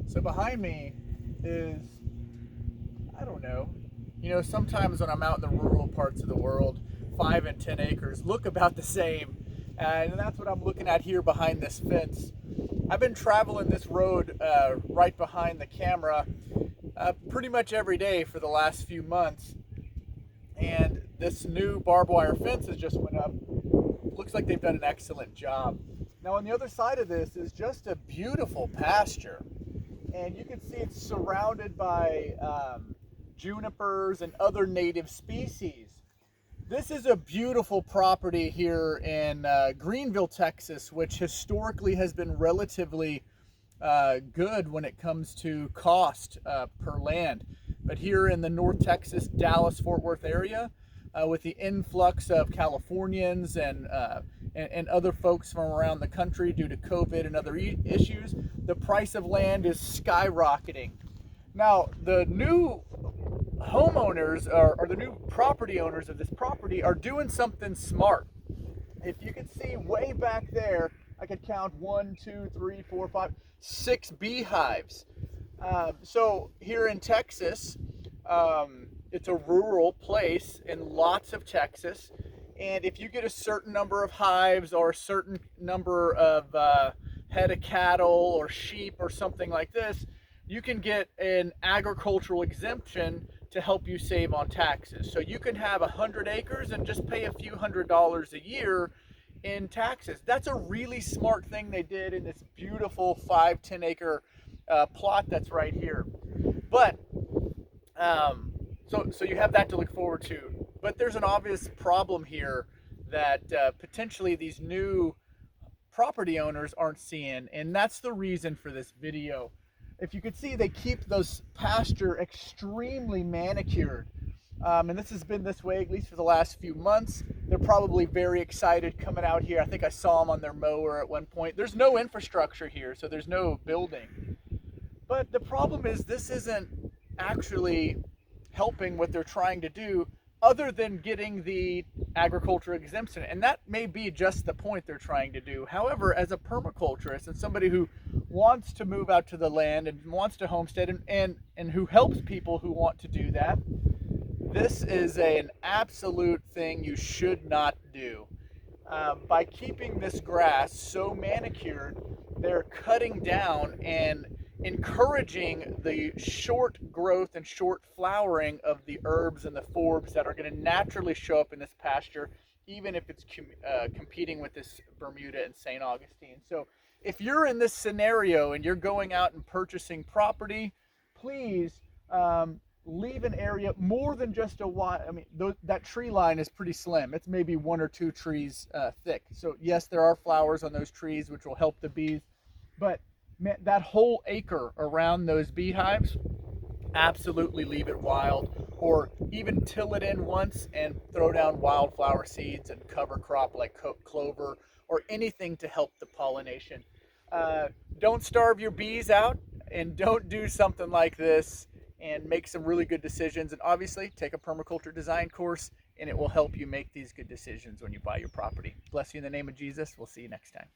So behind me is, I don't know, sometimes when I'm out in the rural parts of the world, 5 and 10 acres look about the same. And that's what I'm looking at here behind this fence. I've been traveling this road right behind the camera pretty much every day for the last few months. And this new barbed wire fence has just went up. Looks like they've done an excellent job. Now on the other side of this is just a beautiful pasture. And you can see it's surrounded by junipers and other native species. This is a beautiful property here in Greenville, Texas, which historically has been relatively good when it comes to cost per land. But here in the North Texas, Dallas, Fort Worth area, with the influx of Californians and other folks from around the country due to COVID and other issues, the price of land is skyrocketing. Now, the new homeowners or the new property owners of this property are doing something smart. If you can see way back there, I could count 1, 2, 3, 4, 5, 6 beehives. So here in Texas, it's a rural place in lots of Texas. And if you get a certain number of hives or a certain number of head of cattle or sheep or something like this, you can get an agricultural exemption to help you save on taxes. So you can have 100 acres and just pay a few $100s a year in taxes. That's a really smart thing they did in this beautiful 5-10 acre plot that's right here. But so you have that to look forward to. But there's an obvious problem here that potentially these new property owners aren't seeing, and that's the reason for this video. If you could see, they keep those pasture extremely manicured. And this has been this way at least for the last few months. They're probably very excited coming out here. I think I saw them on their mower at one point. There's no infrastructure here, so there's no building. But the problem is this isn't actually helping what they're trying to do other than getting the agriculture exemption. And that may be just the point they're trying to do. However, as a permaculturist and somebody who wants to move out to the land and wants to homestead and who helps people who want to do that, this is an absolute thing you should not do. By keeping this grass so manicured, they're cutting down and encouraging the short growth and short flowering of the herbs and the forbs that are going to naturally show up in this pasture, even if it's competing with this Bermuda and St. Augustine. So if you're in this scenario and you're going out and purchasing property, please leave an area more than just a wide. I mean, that tree line is pretty slim. It's maybe 1 or 2 trees thick. So yes, there are flowers on those trees, which will help the bees. But man, that whole acre around those beehives, absolutely leave it wild, or even till it in once and throw down wildflower seeds and cover crop like clover or anything to help the pollination. Don't starve your bees out, and don't do something like this, and make some really good decisions. And obviously take a permaculture design course, and it will help you make these good decisions when you buy your property. Bless you in the name of Jesus. We'll see you next time.